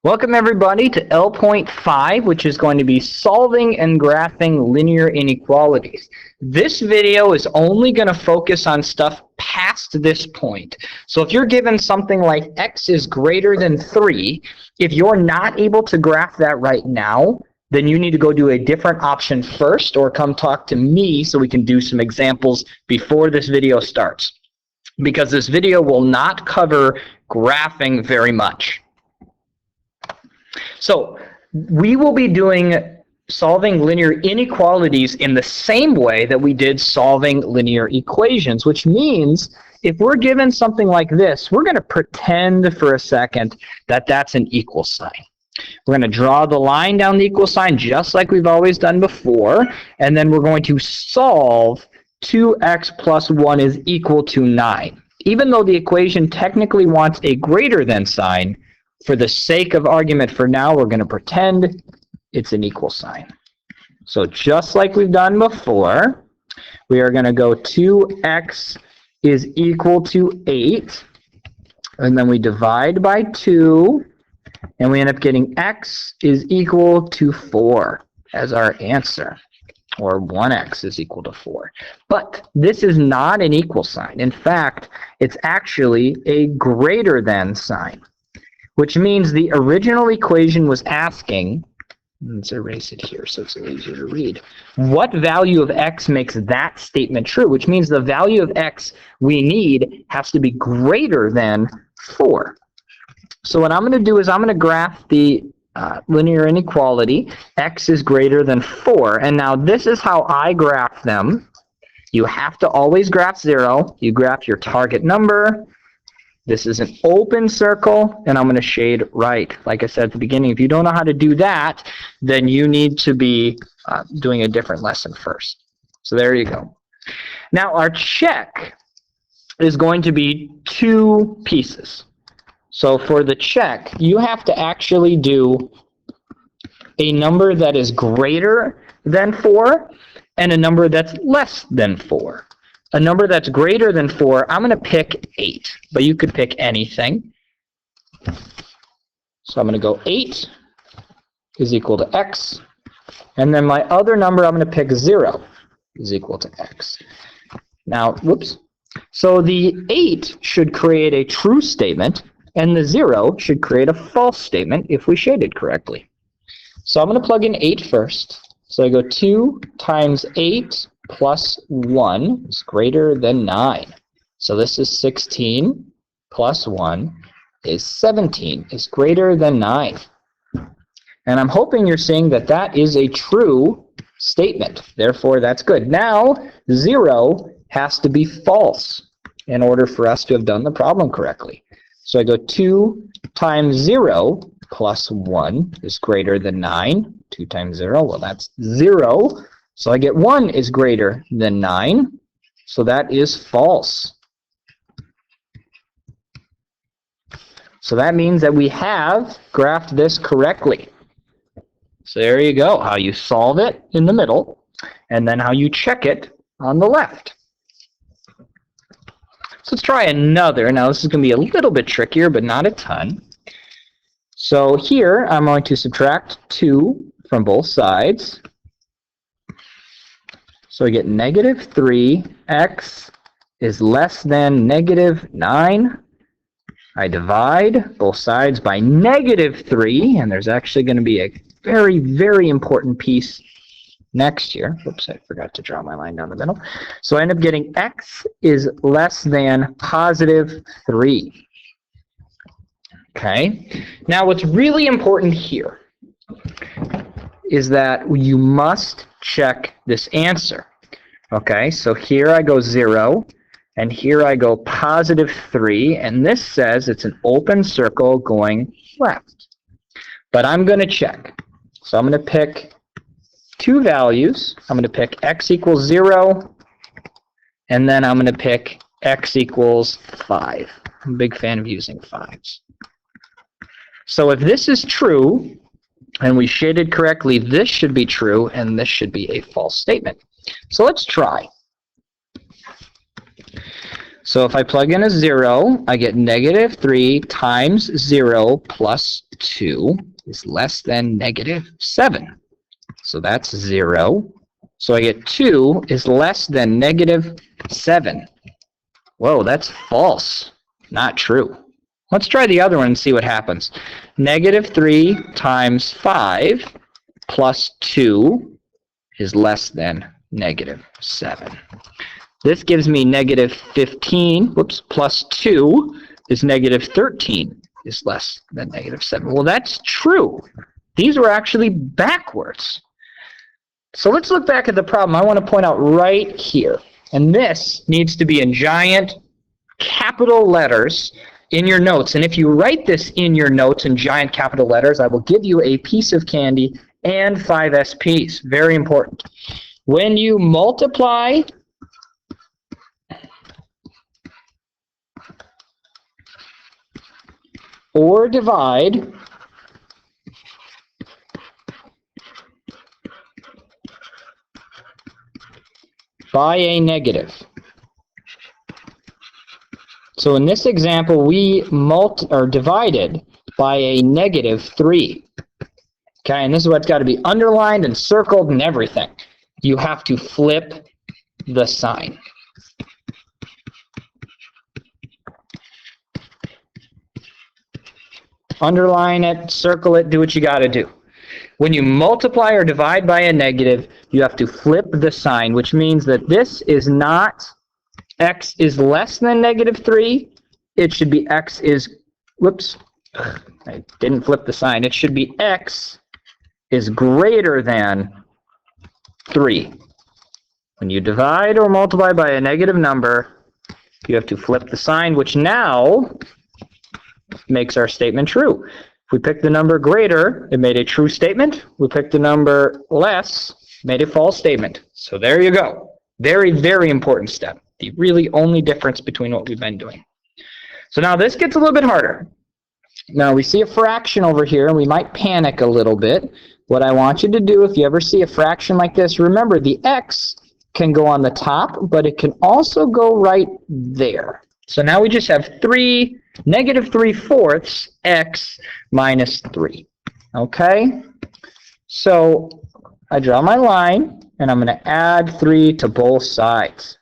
Welcome everybody to L.5, which is going to be solving and graphing linear inequalities. This video is only going to focus on stuff past this point. So if you're given something like x is greater than 3, if you're not able to graph that right now, then you need to go do a different option first, or come talk to me so we can do some examples before this video starts. Because this video will not cover graphing very much. So we will be doing solving linear inequalities in the same way that we did solving linear equations, which means if we're given something like this, we're going to pretend for a second that that's an equal sign. We're going to draw the line down the equal sign just like we've always done before, and then we're going to solve 2x plus 1 is equal to 9. Even though the equation technically wants a greater than sign, for the sake of argument for now, we're going to pretend it's an equal sign. So just like we've done before, we are going to go 2x is equal to 8, and then we divide by 2, and we end up getting x is equal to 4 as our answer, or 1x is equal to 4. But this is not an equal sign. In fact, it's actually a greater than sign, which means the original equation was asking, let's erase it here so it's easier to read, what value of x makes that statement true, which means the value of x we need has to be greater than 4. So what I'm going to do is I'm going to graph the linear inequality. X is greater than 4. And now this is how I graph them. You have to always graph 0. You graph your target number. This is an open circle, and I'm going to shade right. Like I said at the beginning, if you don't know how to do that, then you need to be doing a different lesson first. So there you go. Now our check is going to be 2 pieces. So for the check, you have to actually do a number that is greater than 4 and a number that's less than 4. A number that's greater than 4, I'm going to pick 8, but you could pick anything. So I'm going to go 8 is equal to x, and then my other number I'm going to pick 0 is equal to x. Now, whoops. So the 8 should create a true statement, and the 0 should create a false statement if we shaded correctly. So I'm going to plug in 8 first. So I go 2 times 8 plus 1 is greater than 9. So this is 16 plus 1 is 17 is greater than 9. And I'm hoping you're seeing that that is a true statement. Therefore, that's good. Now, 0 has to be false in order for us to have done the problem correctly. So I go 2 times 0 plus 1 is greater than 9. 2 times 0, well, that's 0. So I get 1 is greater than 9. So that is false. So that means that we have graphed this correctly. So there you go, how you solve it in the middle, and then how you check it on the left. So let's try another. Now this is going to be a little bit trickier, but not a ton. So here I'm going to subtract 2 from both sides. So I get negative 3, x is less than negative 9. I divide both sides by negative 3, and there's actually going to be a very, very important piece next year. Oops, I forgot to draw my line down the middle. So I end up getting x is less than positive 3. Okay, now what's really important here is that you must check this answer. Okay, so here I go 0, and here I go positive 3, and this says it's an open circle going left. But I'm going to check. So I'm going to pick 2 values. I'm going to pick x equals 0, and then I'm going to pick x equals 5. I'm a big fan of using 5s. So if this is true, and we shaded correctly, this should be true, and this should be a false statement. So let's try. So if I plug in a 0, I get negative 3 times 0 plus 2 is less than negative 7. So that's 0. So I get 2 is less than negative 7. Whoa, that's false. Not true. Let's try the other one and see what happens. Negative 3 times 5 plus 2 is less than negative 7. This gives me negative 15, plus 2 is negative 13 is less than negative 7. Well, that's true. These were actually backwards. So let's look back at the problem I want to point out right here. And this needs to be in giant capital letters in your notes. And if you write this in your notes in giant capital letters, I will give you a piece of candy and 5 SPs. Very important. When you multiply or divide by a negative. So in this example, we divided by a negative 3. Okay, and this is what's got to be underlined and circled and everything. You have to flip the sign. Underline it, circle it, do what you got to do. When you multiply or divide by a negative, you have to flip the sign, which means that this is not x is less than negative 3. It should be x is, whoops, I didn't flip the sign. It should be x is greater than 3. When you divide or multiply by a negative number, you have to flip the sign, which now makes our statement true. If we pick the number greater, it made a true statement. We picked the number less, made a false statement. So there you go. Very, very important step. The really only difference between what we've been doing. So now this gets a little bit harder. Now we see a fraction over here, and we might panic a little bit. What I want you to do, if you ever see a fraction like this, remember the x can go on the top, but it can also go right there. So now we just have negative 3/4 x minus 3. Okay? So I draw my line, and I'm going to add 3 to both sides.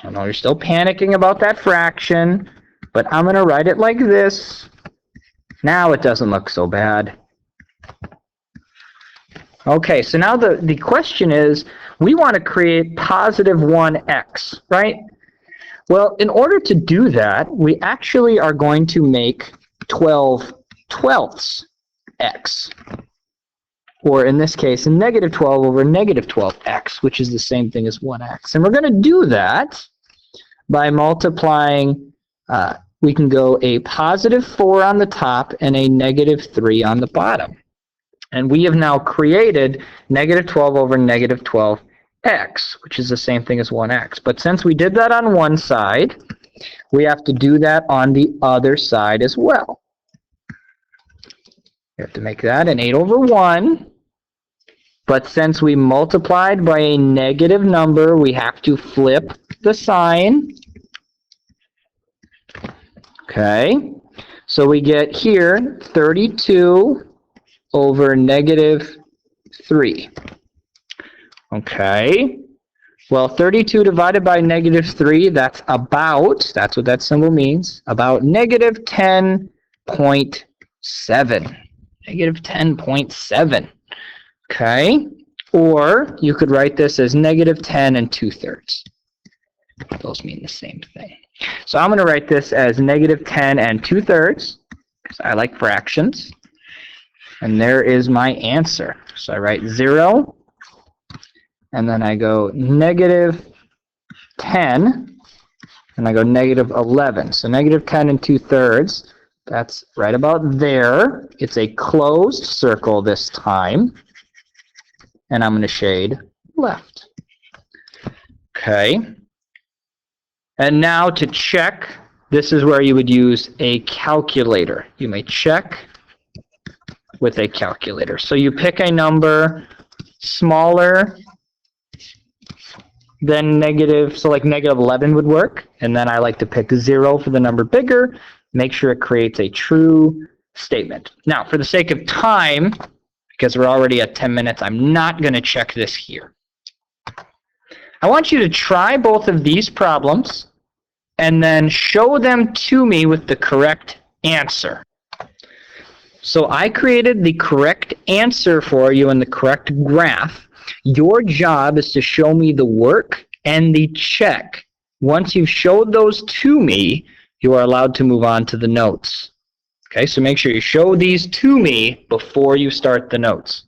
I know you're still panicking about that fraction, but I'm going to write it like this. Now it doesn't look so bad. Okay, so now the question is, we want to create positive 1x, right? Well, in order to do that, we actually are going to make 12/12 x. Or in this case, a negative 12 over negative 12x, which is the same thing as 1x. And we're going to do that by multiplying, we can go a positive 4 on the top and a negative 3 on the bottom. And we have now created negative 12 over negative 12x, which is the same thing as 1x. But since we did that on one side, we have to do that on the other side as well. We have to make that an 8 over 1. But since we multiplied by a negative number, we have to flip the sign. Okay. So we get here 32 over negative 3. Okay. Well, 32 divided by negative 3, that's what that symbol means, about negative 10.7. Negative 10.7. Okay. Or you could write this as negative 10 2/3. Those mean the same thing. So I'm going to write this as negative 10 2/3 because I like fractions. And there is my answer. So I write 0. And then I go negative 10, and I go negative 11. So negative 10 2/3, that's right about there. It's a closed circle this time. And I'm going to shade left. Okay. And now to check, this is where you would use a calculator. You may check with a calculator. So you pick a number smaller then negative, so like negative 11 would work. And then I like to pick 0 for the number bigger, make sure it creates a true statement. Now, for the sake of time, because we're already at 10 minutes, I'm not going to check this here. I want you to try both of these problems and then show them to me with the correct answer. So I created the correct answer for you in the correct graph. Your job is to show me the work and the check. Once you've showed those to me, you are allowed to move on to the notes. Okay, so make sure you show these to me before you start the notes.